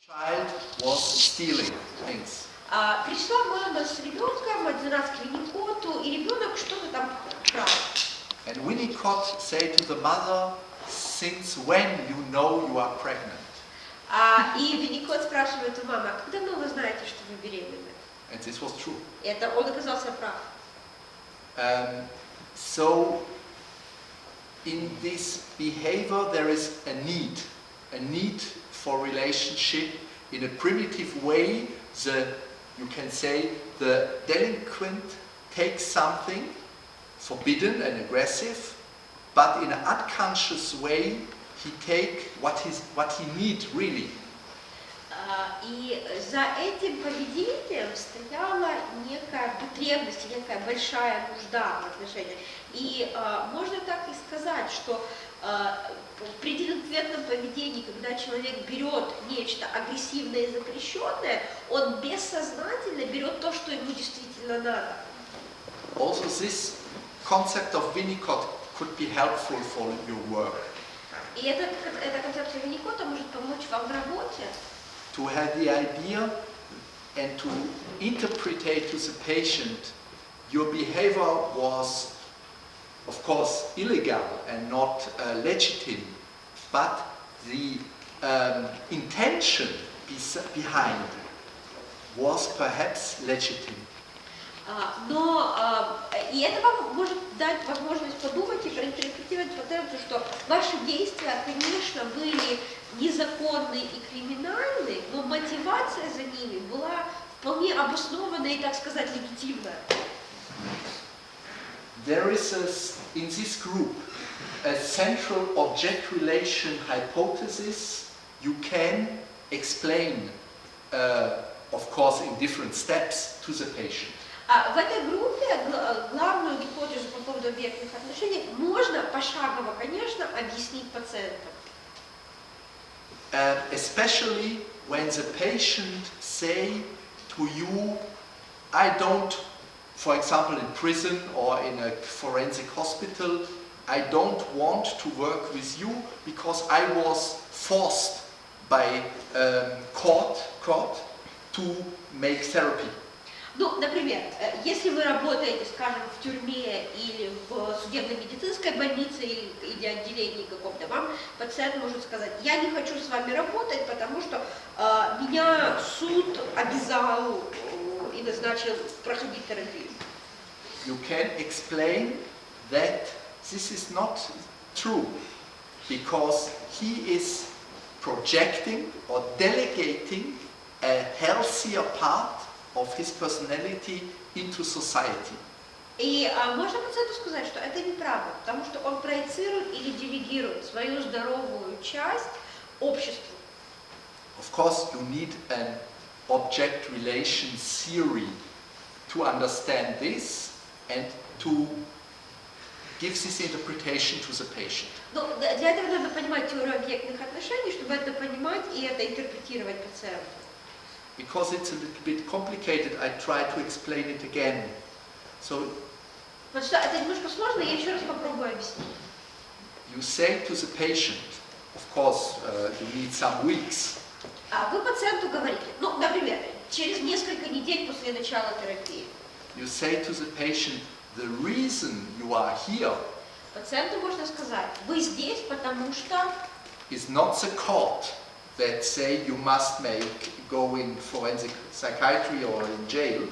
Child was stealing things. Пришла мама с ребенком один раз к Винникоту, и ребенок что-то там крал. And Winnicott said to the mother, "Since when you know you are pregnant?" И Винникот спрашивает у мамы: как давно вы знаете, что вы беременны? And this was true. Это он оказался прав. So, in this behavior there is a need for relationship. In a primitive way, you can say the delinquent takes something forbidden and aggressive, but in an unconscious way he takes what he needs really. И за этим поведением стояла некая потребность, некая большая нужда в отношениях. И можно так и сказать, что при деликвентном поведении, когда человек берет нечто агрессивное и запрещенное, он бессознательно берет то, что ему действительно надо. Also, this concept of Winnicott could be helpful for your work. И эта концепция Винникота может помочь вам в работе. To have the idea and to interpret to the patient, your behavior was, of course, illegal and not legitimate, but the intention behind was perhaps legitimate. Но и это вам может дать возможность подумать и проинтерпретировать пациенту, что ваши действия, конечно, были незаконны и криминальны, но мотивация за ними была вполне обоснованная и, так сказать, легитимная. There is in this group a central object-relation hypothesis you can explain, of course, in different steps to the patient. В этой группе главную гипотезу по поводу объектных отношений можно пошагово, конечно, объяснить пациенту. Especially when the patient say to you, I don't, for example in prison or in a forensic hospital, I don't want to work with you because I was forced by court to make therapy. Ну, например, если вы работаете, скажем, в тюрьме или в судебно-медицинской больнице или отделении каком-то, вам пациент может сказать: я не хочу с вами работать, потому что меня суд обязал и назначил проходить терапию. You can explain that this is not true, because he is projecting or delegating a healthier part of his personality into society. И можно пациенту сказать, что это неправда, потому что он проецирует или делегирует свою здоровую часть обществу. Of course, you need an object-relation theory to understand this and to give this interpretation to the patient. Но для этого надо понимать теорию объектных отношений, чтобы это понимать и это интерпретировать пациенту. Because it's a little bit complicated, I try to explain it again. So, Потому что это немножко сложно, я еще раз попробую объяснить. you say to the patient, of course, you need some weeks. Вы пациенту говорите, ну, например, через несколько недель после начала терапии. You say to the patient, the reason you are here Пациенту можно сказать: вы здесь, потому что is not the court that say you must go in forensic psychiatry or in jail.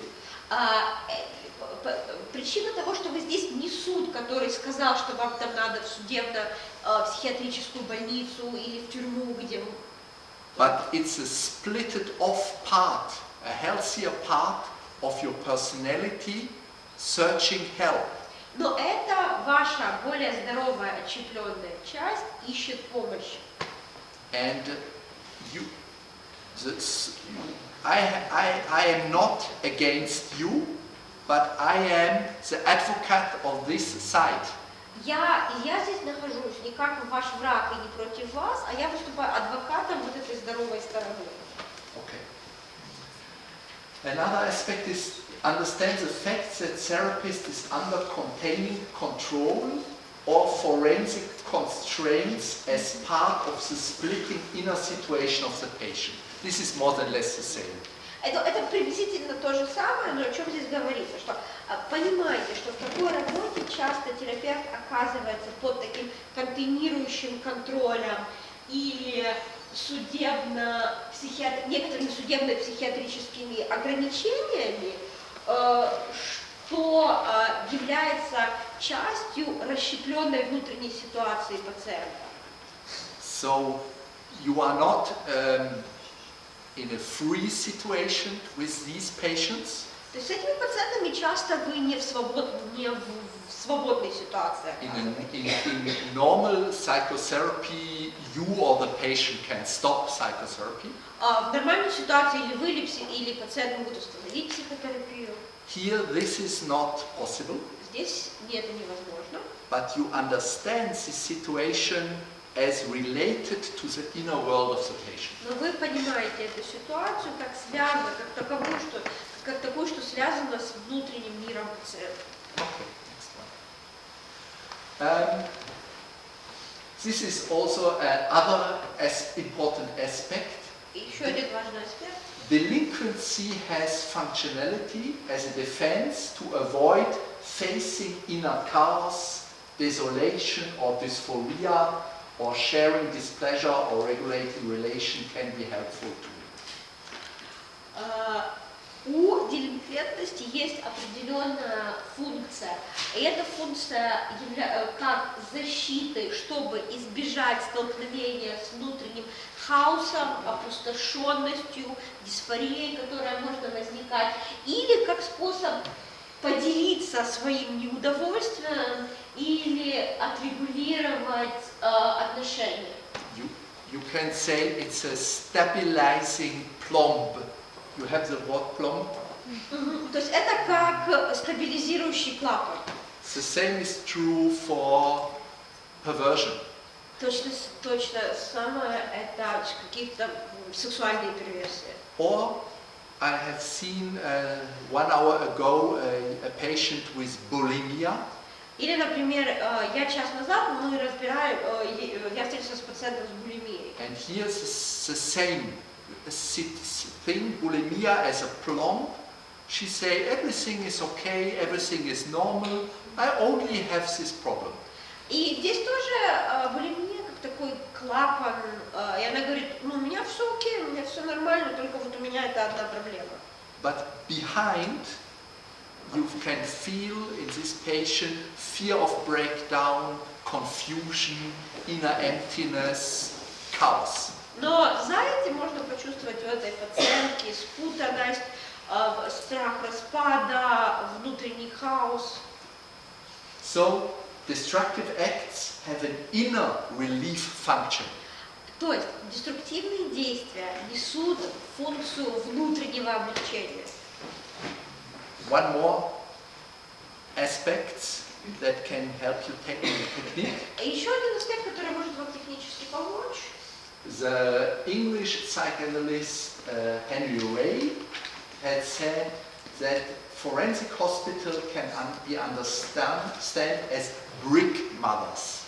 Причина того, что вы здесь, не суд, который сказал, что вам там надо в судебно-психиатрическую больницу или в тюрьму, где вы... But it's a splitted off part, a healthier part of your personality searching help. Но это ваша более здоровая, отщепленная часть ищет помощи. And I am not against you, but I am the advocate of this side. Я здесь нахожусь не как ваш враг и не против вас, а я выступаю адвокатом вот этой здоровой стороны. Okay. Another aspect is understand the fact that therapist is under containing control or forensic constraints as part of the splitting inner situation of the patient. This is more than less the same. Это приблизительно то же самое, но о чем здесь говорится, что понимаете, что в такой работе часто терапевт оказывается под таким контейнирующим контролем или некоторыми судебно-психиатрическими ограничениями, что является частью расщепленной внутренней ситуации пациента. So you are not in a free situation with these patients. То есть с этими пациентами часто вы не в свободной ситуации. In normal psychotherapy, you or the patient can stop psychotherapy. В нормальной ситуации или вы, или пациент могут остановить психотерапию. Here, this is not possible. Здесь это невозможно. But you understand the situation as related to the inner world of the patient. Но вы понимаете эту ситуацию как связано, как такую, что связано с внутренним миром пациента. Okay, next one. This is also another important aspect. И еще один важный аспект. Delinquency has functionality as a defense to avoid facing inner chaos, desolation or dysphoria, or sharing displeasure or regulating relation can be helpful too. У делинквентности есть определенная функция. И эта функция как защиты, чтобы избежать столкновения с внутренним хаосом, опустошенностью, дисфорией, которая может возникать, или как способ поделиться своим неудовольствием или отрегулировать отношения. You can say it's a stabilizing plomb. You have the word plomb? То есть это как стабилизирующий клапан. The same is true for perversion. Точно самое это какие-то сексуальные перверсии. Or I have seen 1 hour ago a patient with bulimia. Или, например, я час назад я встретился с пациентом с булимией. And here's the same thing, bulimia as a plomb. She say everything is okay, everything is normal. I only have this problem. И здесь тоже булимия как такой клапан. И она говорит, у меня все окей, у меня все нормально, только вот у меня это одна проблема. But behind, you can feel in this patient fear of breakdown, confusion, inner emptiness, chaos. Но за этим можно почувствовать у этой пациентки спутанность, страх распада, внутренний хаос. So, destructive acts have an inner relief function. То есть деструктивные действия несут функцию внутреннего облегчения. One more aspect that can help you technique. Еще один аспект, который может вам технически помочь. The English psychoanalyst Henry Ray had said that forensic hospital can be understood as brick mothers.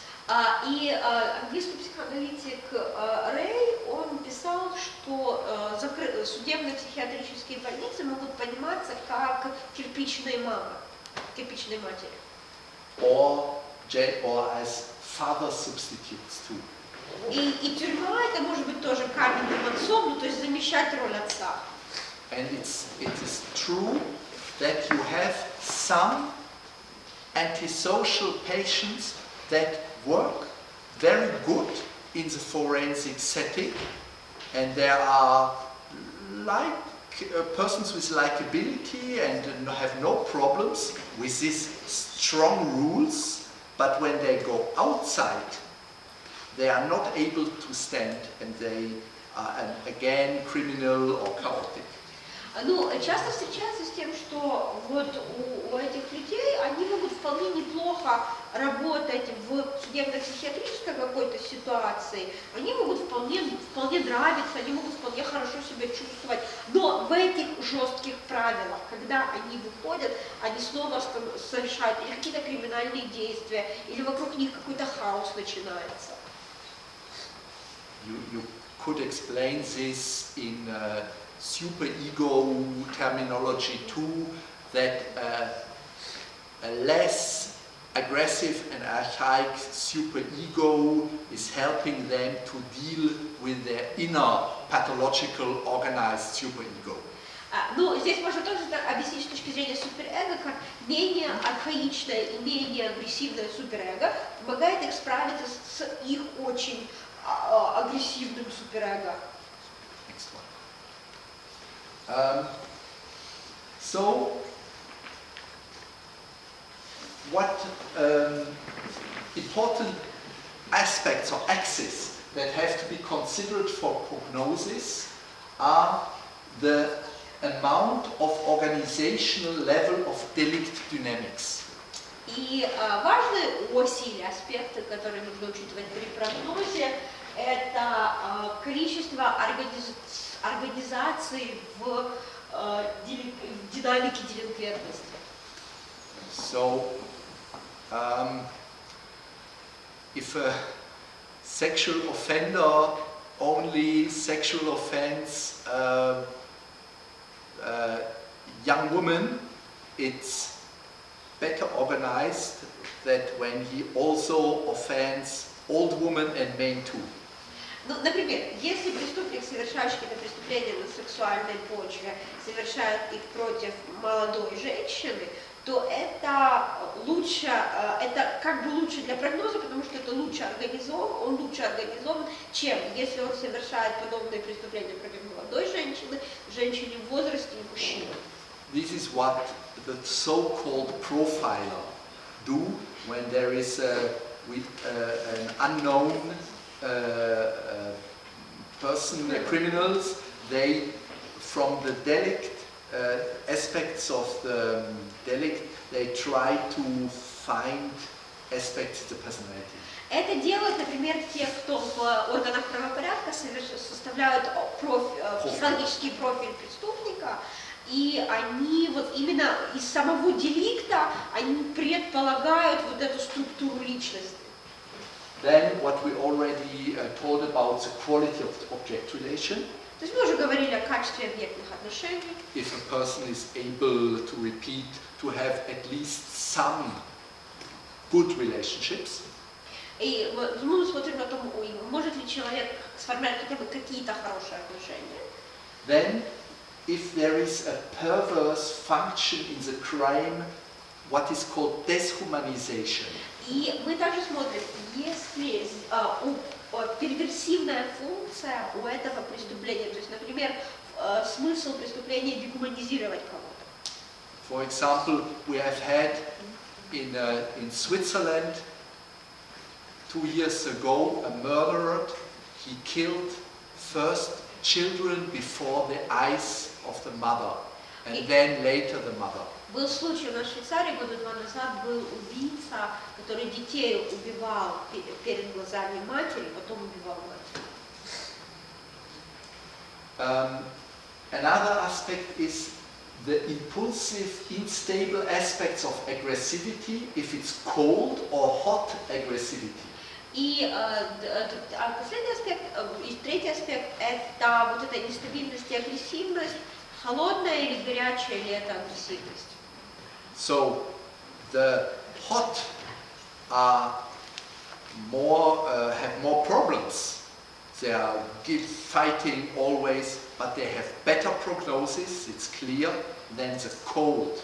И английский психоаналитик Рэй, он писал, что судебные психиатрические больницы могут пониматься как кирпичные мамы, кирпичные матери. Or as father substitutes too. И тюрьма это может быть тоже каменным отцом, то есть замещать роль отца. And it is true that you have some antisocial patients that work very good in the forensic setting, and there are persons with likability and have no problems with these strong rules, but when they go outside, they are not able to stand and they are again criminal or chaotic. Ну, часто встречается с тем, что вот у этих людей они могут вполне неплохо работать в судебно-психиатрической какой-то ситуации, они могут вполне нравиться, они могут вполне хорошо себя чувствовать, но в этих жестких правилах, когда они выходят, они снова совершают или какие-то криминальные действия, или вокруг них какой-то хаос начинается. You could explain this in superego terminology too, that a less aggressive and archaic superego is helping them to deal with their inner pathological organized superego. Ну, здесь можно тоже объяснить с точки зрения суперэго, как менее архаичное и менее агрессивное суперэго помогает их справиться с их очень агрессивным суперэго. So, what important aspects or axes that have to be considered for prognosis are the amount of organizational level of delict dynamics. И важные оси или аспекты, которые нужно учитывать при прогнозе, это количество организаций в динамике делинквентности. So, if a sexual offender only sexual offends young woman, it's better organized that when he also offends old women and men too. Ну, например, если преступник, совершающий какие-то преступления на сексуальной почве, совершает их против молодой женщины, то это лучше, это как бы лучше для прогноза, потому что это лучше организован, он лучше организован, чем если он совершает подобные преступления против молодой женщины, женщине в возрасте и мужчины. This is what the so-called profiler do when there is an unknown person, criminals. They, from the delict aspects of the delict, they try to find aspects of the personality. Это делают, например, те, кто в органах правопорядка составляют психологический профиль преступника, и они вот именно из самого деликта они предполагают вот эту структуру личности. Then what we already told about the quality of the object relation. То есть мы уже говорили о качестве объектных отношений. If a person is able to repeat, to have at least some good relationships. И мы смотрим на то, может ли человек сформировать хотя бы какие-то хорошие отношения. Then, if there is a perverse function in the crime, what is called deshumanization. И мы также смотрим, если перверсивная функция у этого преступления, то есть, например, смысл преступления дегуманизировать кого-то. For example, we have had in Switzerland 2 years ago a murderer. He killed first children before the eyes of the mother, and then later the mother. Был случай в Швейцарии года 2 назад, был убийца, который детей убивал перед глазами матери, потом убивал мать. Another aspect is the impulsive, unstable aspects of aggressivity, if it's cold or hot aggressivity. И последний аспект, и третий аспект, это вот эта нестабильность и агрессивность, холодная или горячая, или это агрессивность. So the hot are more have more problems. They are fighting always, but they have better prognosis. It's clear than the cold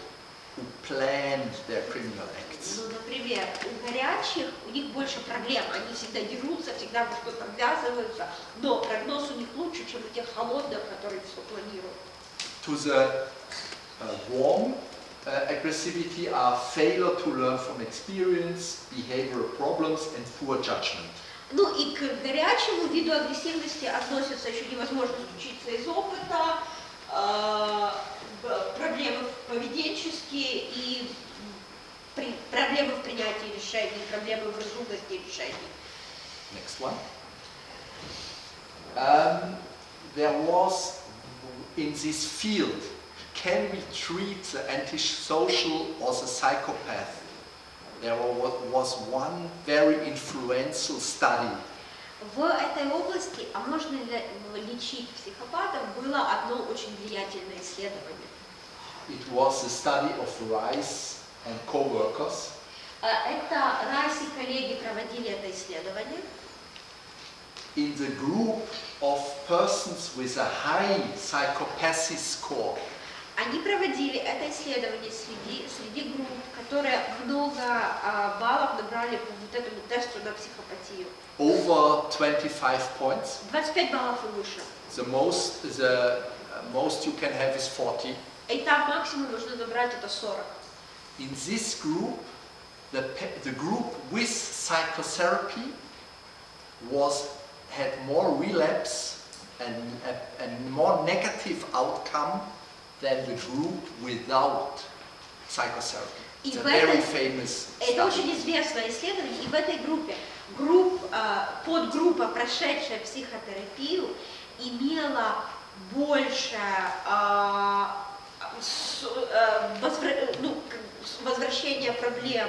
who planned their criminal acts. Ну, например, у горячих у них больше проблем. Они всегда дерутся, всегда во что-то ввязываются, но прогноз у них лучше, чем у тех холодных, которые все планируют. To the warm aggressivity are failure to learn from experience, behavioral problems and poor judgment. Ну и к горячему виду агрессивности относятся еще невозможность учиться из опыта, проблемы поведенческие и проблемы в принятии решений, проблемы в разумности решений. Next one. There was in this field, can we treat the antisocial or the psychopath? There was one very influential study. В этой области, а можно ли лечить психопатов, было одно очень влиятельное исследование. It was the study of Rice and co-workers. Это Райс и коллеги проводили это исследование. In the group of persons with a high psychopathy score. Они проводили это исследование среди групп, которые много баллов набрали по вот этому тесту на психопатию. Over 25 points. 25 баллов и выше. The most you can have is 40. И там максимум нужно набрать это 40. In this group, the group with psychotherapy had more relapse and more negative outcome than the group without psychotherapy. It's a very famous study. Это очень известное исследование, и в этой группе подгруппа, прошедшая психотерапию, имела больше возвращения проблем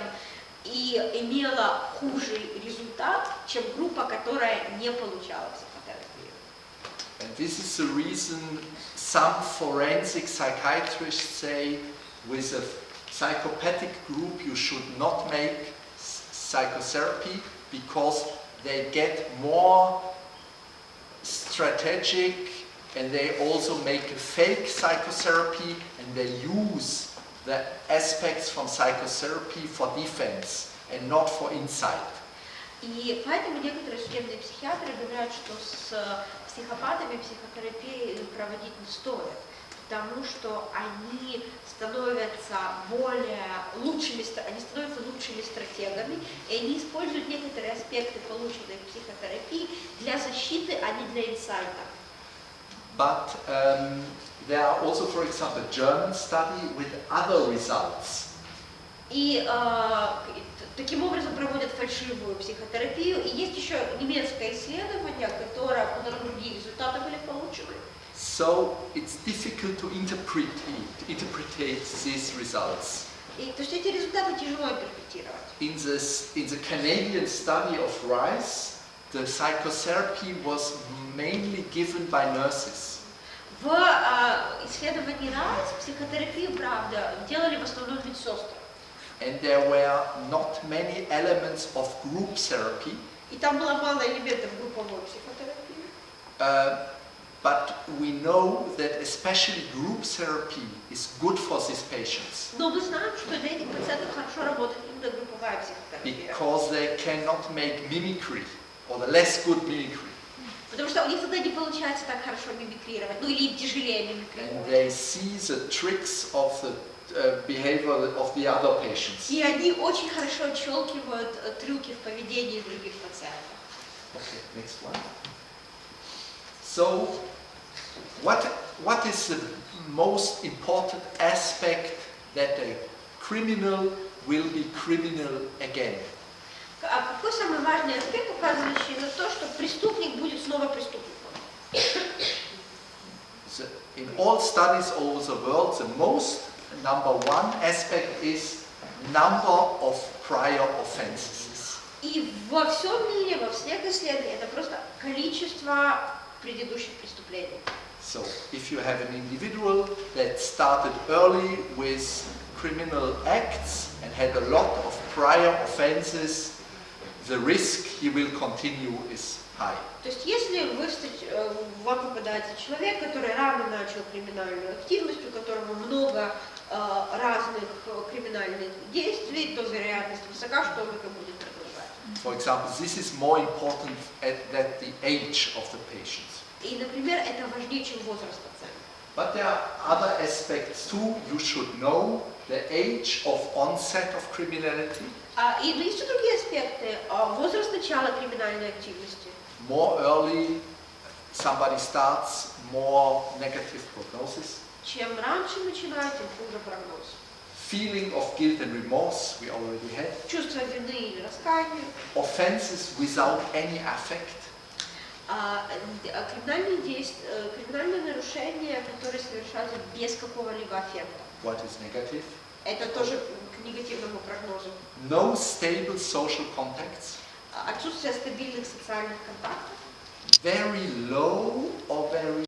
и имела худший результат, чем группа, которая не получала психотерапию. And this is the reason some forensic psychiatrists say with a psychopathic group you should not make psychotherapy because they get more strategic and they also make a fake psychotherapy and they use the aspects from psychotherapy for defense and not for insight. И поэтому некоторые судебные психиатры говорят, что с психопатами психотерапию проводить не стоит, потому что они становятся лучшими стратегами, и они используют некоторые аспекты, полученной в психотерапии, для защиты, а не для инсайта. But there are also, for example, a German study with other results. И таким образом проводят фальшивую психотерапию. И есть еще немецкое исследование, в котором другие результаты были получены. So it's difficult to interpret these results. И то есть эти результаты тяжело интерпретировать. In the Canadian study of Rice, the psychotherapy was mainly given by nurses. В исследовании Райс психотерапию, правда, делали в основном медсестры. And there were not many elements of group therapy. И там было мало элементов групповой психотерапии. But we know that especially group therapy is good for these patients. Но мы знаем, что для этих пациентов хорошо работает именно групповая психотерапия. Because they cannot make mimicry or the less good mimicry. Потому что у них тогда не получается так хорошо мимикрировать, ну или им тяжелее мимикрировать. And they see the tricks of the behavior of the other patients. И они очень хорошо отщелкивают трюки в поведении других пациентов. Okay, next one. So, what is the most important aspect that a criminal will be criminal again? А какой самый важный аспект, указывающий на то, что преступник будет снова преступником? In all studies over the world, the most number one aspect is number of prior offenses. И во всем мире, во всех исследованиях, это просто количество предыдущих преступлений. So, if you have an individual that started early with criminal acts and had a lot of prior offenses, the risk he will continue is high. То есть, если вам попадается человек, который рано начал криминальную активность, у которого много разных криминальных действий, то вероятность высока, что он это будет продолжать. For example, this is more important at the age of the patients. И, например, это важнее, чем возраст пациента. But there are other aspects too. You should know the age of onset of criminality. И есть и другие аспекты. Возраст начала криминальной активности. More early somebody starts, more negative prognosis. Чем раньше начинают, тем хуже прогноз. Feeling of guilt and remorse, we already had. Чувство вины или раскаяния. Offenses without any affect. Криминальные нарушения, которые совершаются без какого-либо аффекта. What is negative? Это тоже к негативному прогнозу. No stable social contacts. Отсутствие стабильных социальных контактов. Very low or very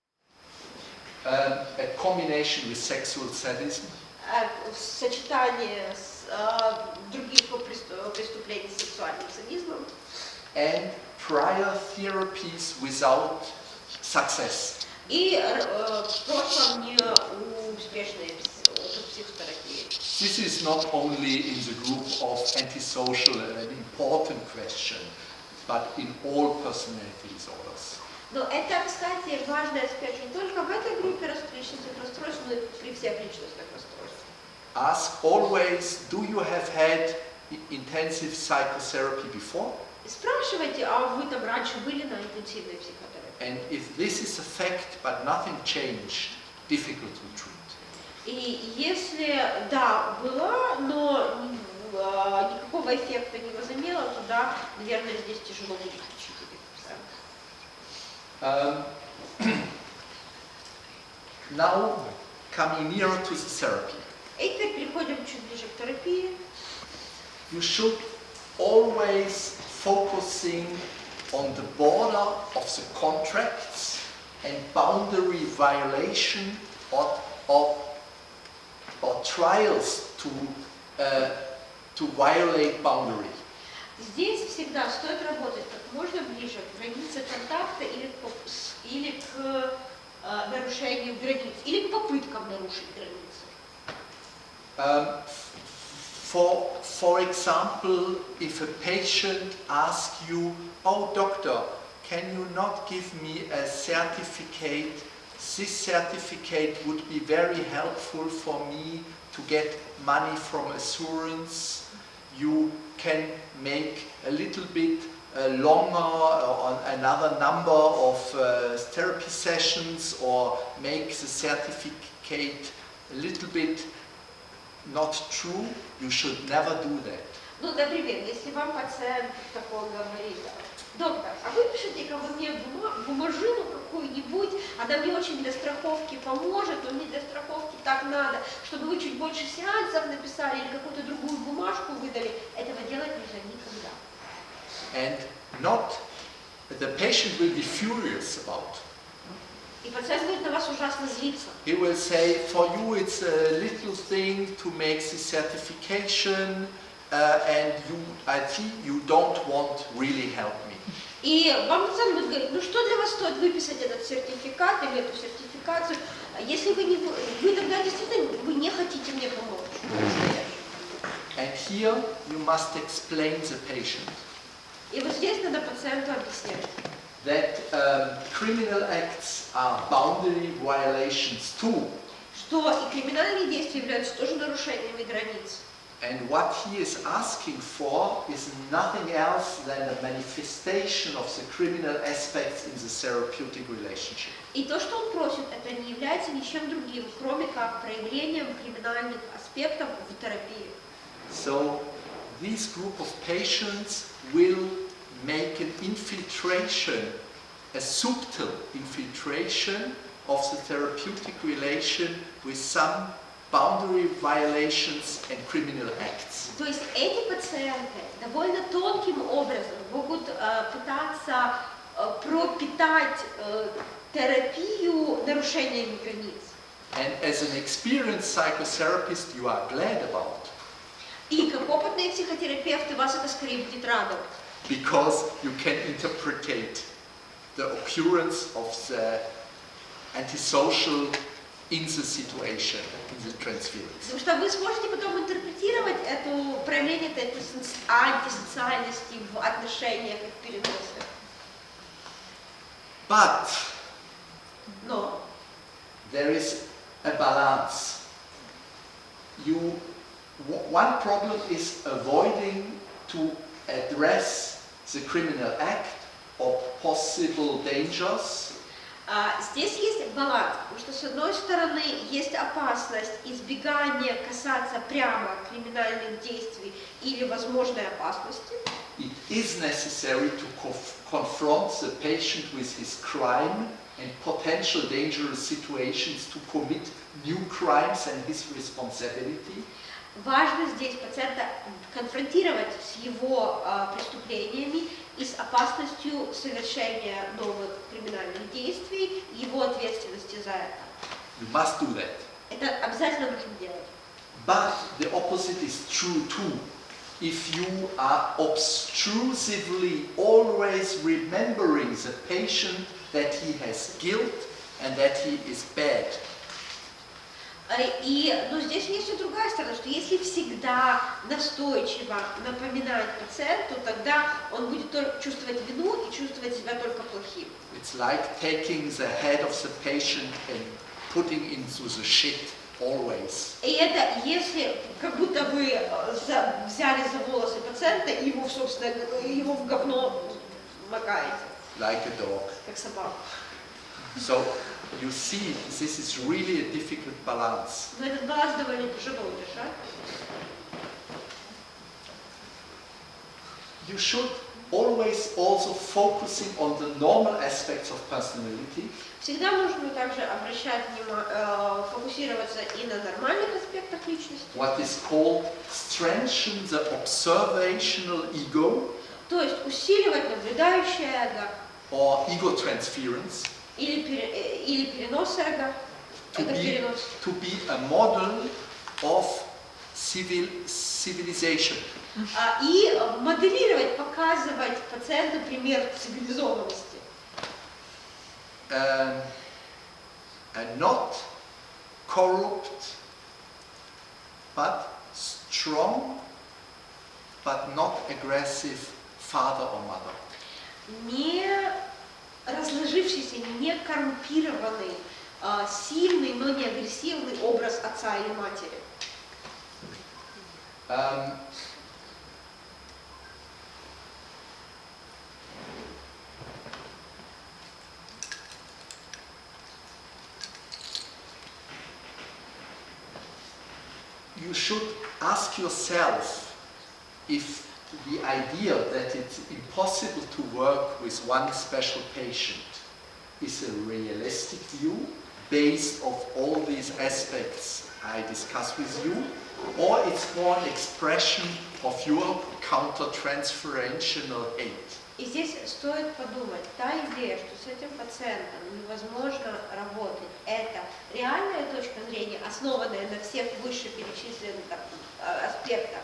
a combination with sexual sadism. Сочетание с других преступлений с сексуальным садизмом. And prior therapies without success. И в прошлом неуспешные опыт психотерапии. This is not only in the group of antisocial an important question, but in all personality disorders. Но это, кстати, важный аспект не только в этой группе личностных расстройств, но и при всех личностных расстройствах. Ask always, do you have had intensive psychotherapy before? Спрашивайте, а вы там раньше были на интенсивной психотерапии? And if this is a fact, but nothing changed, difficult to treat. И если да, была, но никакого эффекта не возымела, то да, наверное, здесь тяжело будет лечить этих пациентов. Now, coming nearer to the therapy. И теперь переходим чуть ближе к терапии. You should always focusing on the border of the contracts and boundary violation or trials to violate boundary. Здесь всегда стоит работать как можно ближе к границе контакта или к нарушению границ, или к попыткам нарушить границы. For example, if a patient asks you, "Oh doctor, can you not give me a certificate? This certificate would be very helpful for me to get money from assurance. You can make a little bit longer on another number of therapy sessions or make the certificate a little bit not true." You should never do that. Ну, например, если вам пациент такой говорит: "Доктор, а выпишите-ка вы мне бумажину какую-нибудь, она мне очень для страховки поможет, но мне для страховки так надо, чтобы вы чуть больше сеансов написали или какую-то другую бумажку выдали", этого делать нельзя никогда. And not, the patient will be furious about. И пациент будет на вас ужасно злиться. He will say, "For you it's a little thing to make the certification, and I think you don't want really help me." И вам пациент будет говорить: "Ну что для вас стоит выписать этот сертификат или эту сертификацию, если вы тогда действительно не хотите мне помочь?" And here you must explain the patient И вот здесь надо пациенту объяснять, that criminal acts are boundary violations too. что и криминальные действия являются тоже нарушениями границ. And what he is asking for is nothing else than a manifestation of the criminal aspects in the therapeutic relationship. И то, что он просит, это не является ничем другим, кроме как проявлением криминальных аспектов в терапии. So this group of patients will make an infiltration, a subtle infiltration of the therapeutic relation with some boundary violations and criminal acts. То есть эти пациенты довольно тонким образом могут пытаться пропитать терапию нарушениями границ. And as an experienced psychotherapist, you are glad about. И как опытные психотерапевты вас это скорее будет радовать. Because you can interpret the occurrence of the antisocial in the situation, in the transference. Потому что вы сможете потом интерпретировать это проявление этой антисоциальности в отношениях и в переносе. But Но there is a balance. One problem is avoiding to address the criminal act or possible dangers. Здесь есть баланс, потому что с одной стороны есть опасность избегания касаться прямо криминальных действий или возможной опасности. It is necessary to confront the patient with his crime and potential dangerous situations to commit new crimes and his responsibility. Важно здесь пациента конфронтировать с его преступлениями и с опасностью совершения новых криминальных действий, его ответственности за это. You must do that. Это обязательно нужно делать. But the opposite is true too. If you are obtrusively always remembering the patient that he has guilt and that he is bad. Но здесь есть и другая сторона, что если всегда настойчиво напоминать пациенту, тогда он будет чувствовать вину и чувствовать себя только плохим. It's like taking the head of the patient and putting into the shit always. И это если как будто вы взяли за волосы пациента и его, собственно, его в говно макаете. Like a dog. Как собаку. So you see, this is really a difficult balance. Но этот баланс довольно тяжело держать. You should always also focusing on the normal aspects of personality. Всегда нужно также обращать внимание, фокусироваться и на нормальных аспектах личности. What is called strengthen the observational ego. То есть усиливать наблюдающее эго. Or ego transference. Или перенос эго. To be a model of civilization. И моделировать, показывать пациенту пример цивилизованности. And not corrupt, but strong, but not aggressive father or mother. Не разложившийся, не коррумпированный, сильный, но не агрессивный образ отца или матери. You should ask yourself if the idea that it's impossible to work with one special patient is a realistic view based on all these aspects I discussed with you, or it's more an expression of your counter-transferential hate. И здесь стоит подумать, та идея, что с этим пациентом невозможно работать, это реальная точка зрения, основанная на всех вышеперечисленных аспектах,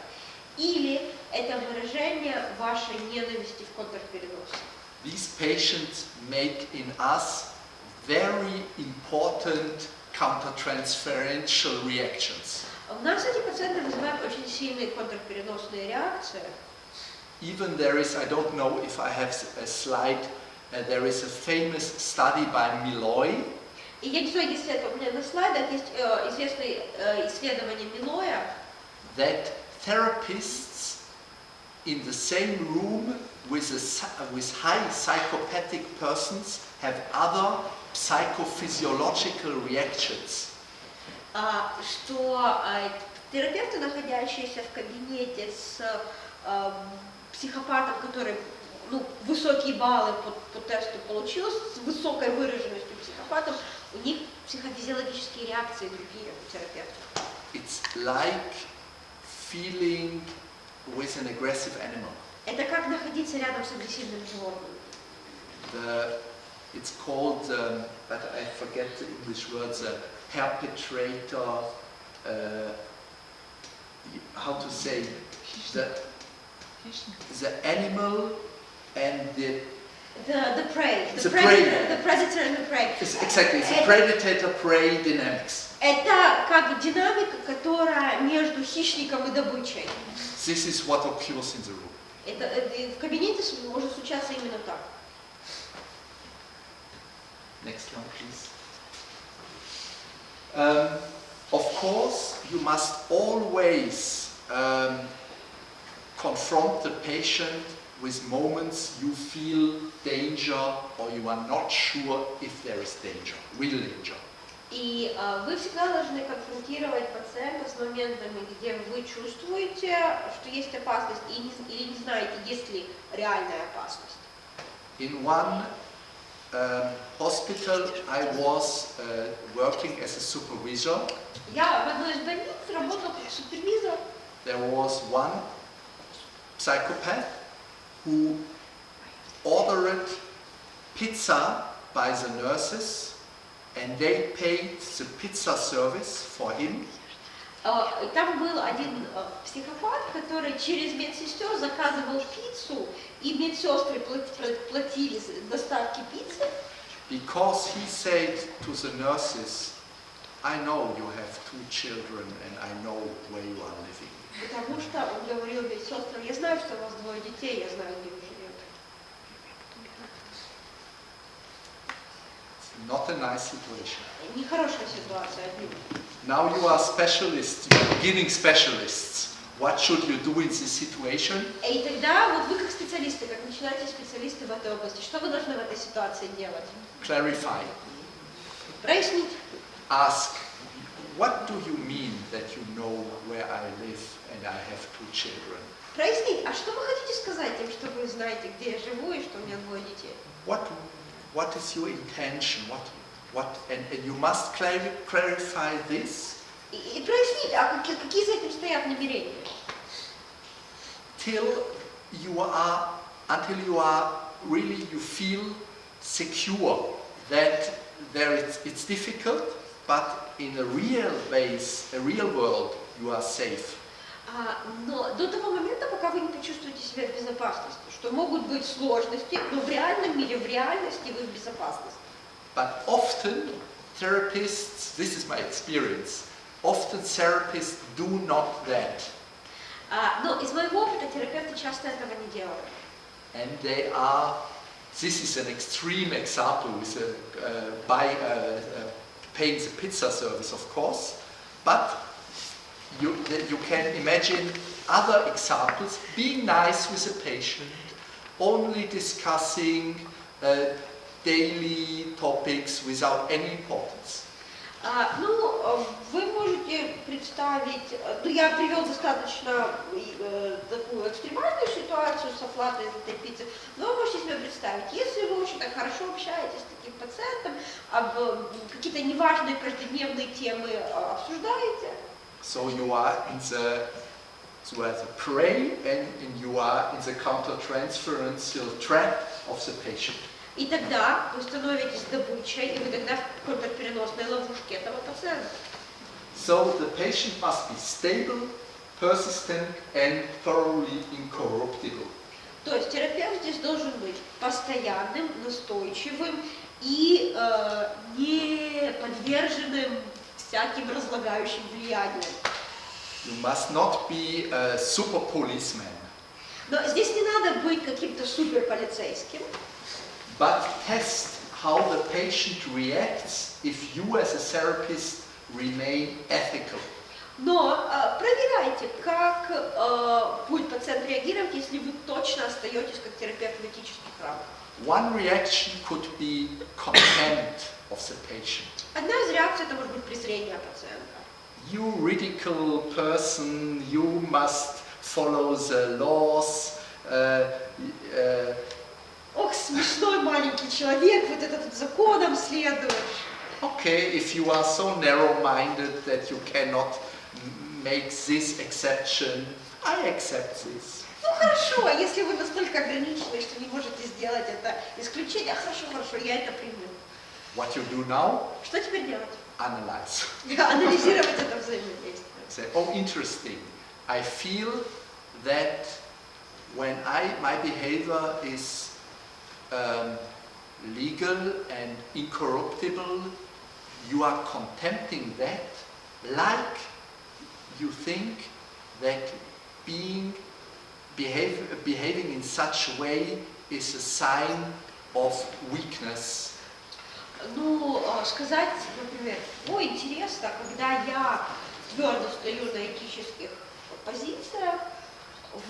или это выражение вашей ненависти в контрпереносе? These patients make in us very important counter-transferential reactions. У нас эти пациенты вызывают очень сильные контрпереносные реакции. Even there is, I don't know if I have a slide, there is a famous study by Milloy. И я не знаю, если это у меня на слайдах, есть известное исследование Миллоя. That therapists in the same room with high psychopathic persons have other psychophysiological reactions. Что терапевты, находящиеся в кабинете с психопатом, который высокие баллы по тесту получил, с высокой выраженностью психопатом, у них психофизиологические реакции другие у терапевтов. It's like feeling with an aggressive animal. Это как находиться рядом с агрессивным животным. It's called, but I forget the English word, the perpetrator, how to say, the animal and the prey. The prey. The predator and the prey. Exactly, it's a predator-prey dynamics. Это как динамика, которая между хищником и добычей. This is what occurs in the room. Это в кабинете может случаться именно так. Next one, please. Of course, you must always confront the patient with moments you feel danger or you are not sure if there is danger, real danger. И вы всегда должны конфронтировать пациента с моментами, где вы чувствуете, что есть опасность, или не знаете, есть ли реальная опасность. In one hospital I was working as a supervisor. Я в одной из больниц работал как супервизор. There was one psychopath who ordered pizza by the nurses and they paid the pizza service for him. Там был один психопат, который через медсестер заказывал пиццу, и медсестры платили за доставки пиццы. Because he said to the nurses, I know you have 2 children and I know where you are living. Потому что он говорил медсестрам: я знаю, что у вас 2 детей, я знаю, где вы живете. Not a nice situation. Нехорошая ситуация, отнюдь. Now you are specialists, you are beginning specialists. What should you do in this situation? И тогда вот вы как специалисты, как начинаете специалисты в этой области, что вы должны в этой ситуации делать? Clarify. Прояснить. Ask, what do you mean that you know where I live and I have 2 children? Прояснить. А что вы хотите сказать тем, что вы знаете, где я живу и что у меня 2 детей? What is your intention? And you must clarify this. И прояснить, а какие за этим стоят намерения? Until you are really, you feel secure that it's difficult, but in a real base, a real world, you are safe. Но до того момента, пока вы не почувствуете себя в безопасности, что могут быть сложности, но в реальном мире, в реальности вы в безопасности. But often therapists, this is my experience, often therapists do not that. Но из моего опыта терапевты часто этого не делают. And this is an extreme example with paying the pizza service, of course, but you can imagine other examples, being nice with a patient, only discussing daily topics without any importance. Вы можете представить, я привел достаточно такую экстремальную ситуацию с оплатой за этой пиццы, но вы можете себе представить, если вы очень так хорошо общаетесь с таким пациентом, какие-то неважные каждодневные темы обсуждаете. So you are in the prey and you are in the counter-transferential trap of the patient. И тогда вы становитесь добычей, и вы тогда в контрпереносной ловушке этого пациента. So the patient must be stable, persistent and thoroughly incorruptible. То есть терапевт здесь должен быть постоянным, настойчивым и не подверженным всяким разлагающим влияниям. You must not be a super policeman. Но здесь не надо быть каким-то суперполицейским. But test how the patient reacts if you as a therapist remain ethical. Но проверяйте, как будет пациент реагировать, если вы точно остаетесь как терапевт в этических рамках. One reaction could be contempt of the patient. Одна из реакций это может быть презрение пациента. You ridicule person, you must follow the laws. Ох, смешной маленький человек, вот это тут законом следуешь. Okay, if you are so narrow-minded that you cannot make this exception, I accept this. Ну хорошо, если вы настолько ограничены, что не можете сделать это исключение, хорошо, я это приму. What you do now? Что теперь делать? Analyze. Анализировать это взаимодействие. Say, oh, interesting. I feel that when my behavior is legal and incorruptible, you are contempting that, like you think that behaving in such a way is a sign of weakness. Ну, сказать, например, интересно, когда я твердо стою на этических позициях,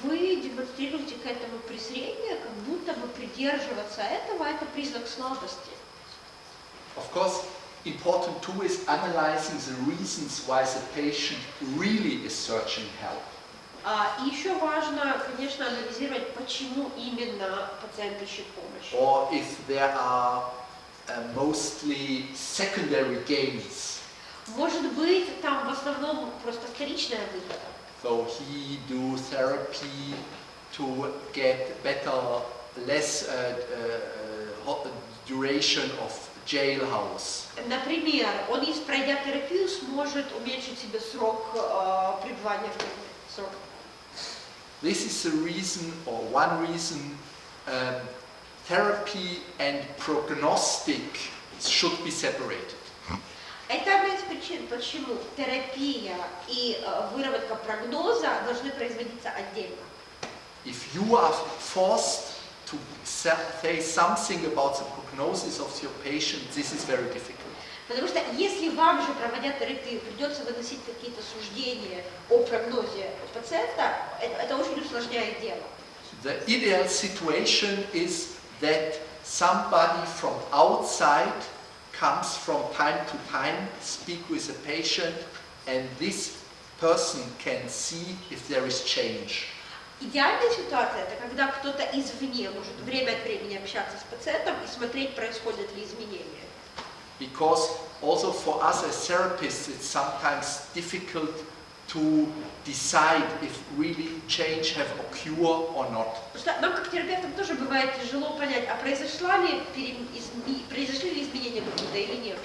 вы демонстрируете к этому презрение, как будто бы придерживаться этого – это признак слабости. Of course, important too is analyzing the reasons why the patient really is searching help. И еще важно, конечно, анализировать, почему именно пациент ищет помощь. Or if there are mostly secondary gains. Может быть, там в основном просто вторичная выгода. So he do therapy to get better, less duration of jailhouse. Например, он, пройдя терапию, сможет уменьшить себе срок пребывания в тюрьме. Срок. This is the reason, or one reason, therapy and prognostic should be separated. Это одна из причин, почему терапия и выработка прогноза должны производиться отдельно. If you are forced to say something about the prognosis of your patient, this is very difficult. Потому что если вам же, проводя терапию, придется выносить какие-то суждения о прогнозе пациента, это очень усложняет дело. The ideal situation is that somebody from outside comes from time to time, speak with a patient, and this person can see if there is change. Идеальная ситуация – это когда кто-то извне может время от времени общаться с пациентом и смотреть, происходят ли изменения. Because also for us as therapists, it's sometimes difficult to decide if really change have occurred or not. Потому что нам, как терапевтам, тоже бывает тяжело понять, а произошли ли изменения какие-то или нет.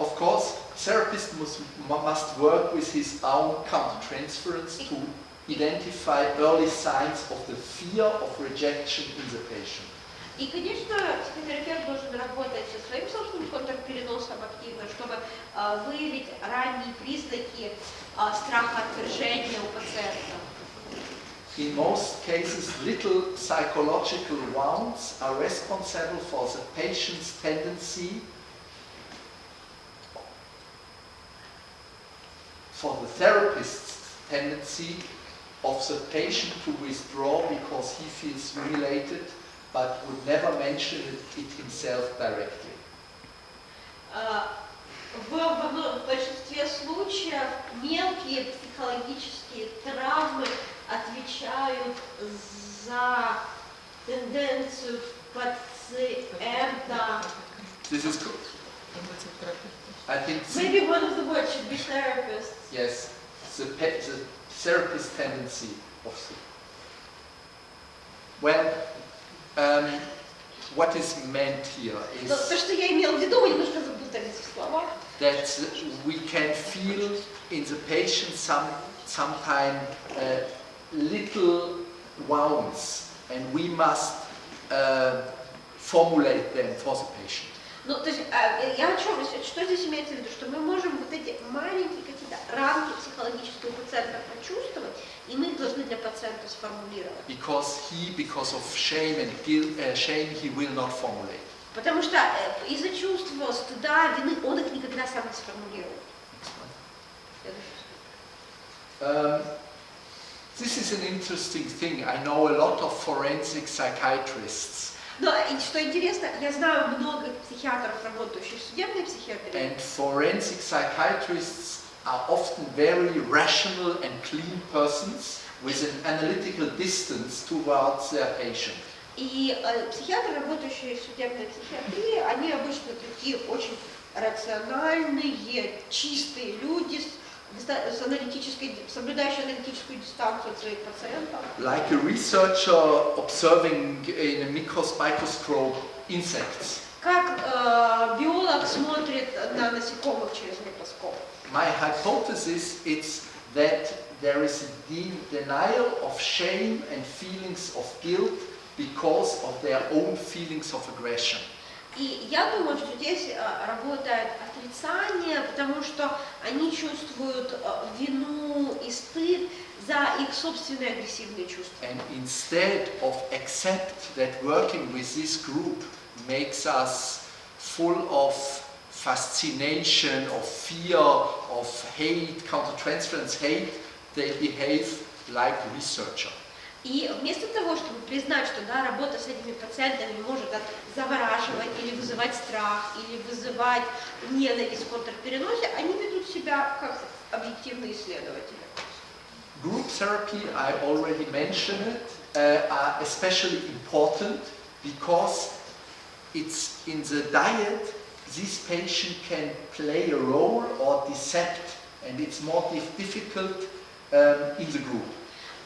Of course, therapist must work with his own countertransference to identify early signs of the fear of rejection in the patient. И, конечно, психотерапевт должен работать со своим собственным контрпереносом активно, чтобы выявить ранние признаки страха отвержения у пациента. In most cases, little psychological wounds are responsible for the patient's tendency for the therapist's tendency of the patient to withdraw because he feels humiliated, but would never mention it himself directly. В большинстве случаев мелкие психологические травмы отвечают за тенденцию пациента. This is good. I think Maybe one of the words should be therapist. yes, the therapist tendency of the. Well, what is meant here is То, что я имела в виду, мы немножко запутались в словах. that we can feel in the patient sometimes little wounds, and we must formulate them for the patient. Ну, то есть, я о чем? Что здесь имеется в виду? Что мы можем вот эти маленькие какие-то рамки психологического пациента почувствовать, и мы их должны для пациента сформулировать. Because of shame and guilt, shame he will not formulate. Потому что из-за чувства стыда, вины, он их никогда сам не сформулирует. This is an interesting thing. I know a lot of forensic psychiatrists. Но что интересно, я знаю много психиатров, работающих в судебной психиатрии. And forensic psychiatrists are often very rational and clean persons with an analytical distance towards their patient. И психиатры, работающие в судебной психиатрии, они обычно такие очень рациональные, чистые люди, соблюдающие аналитическую дистанцию от своих пациентов. Like a researcher observing in a microscope insects. Как биолог смотрит на насекомых через микроскоп. My hypothesis is that there is a denial of shame and feelings of guilt because of their own feelings of aggression. И я думаю, что здесь работает отрицание, потому что они чувствуют вину и стыд за их собственные агрессивные чувства. And instead of accept that working with this group makes us full of fascination, of fear, of hate, countertransference hate, they behave like researcher. И вместо того, чтобы признать, что да, работа с этими пациентами может завораживать или вызывать страх, или вызывать ненависть в контрпереносе, они ведут себя как объективные исследователи. Group therapy, I already mentioned it, are especially important because it's in the diet this patient can play a role or decept, and it's more difficult in the group.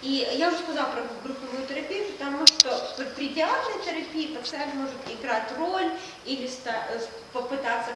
И я уже сказала про групповую терапию, потому что при диадной терапии пациент может играть роль или попытаться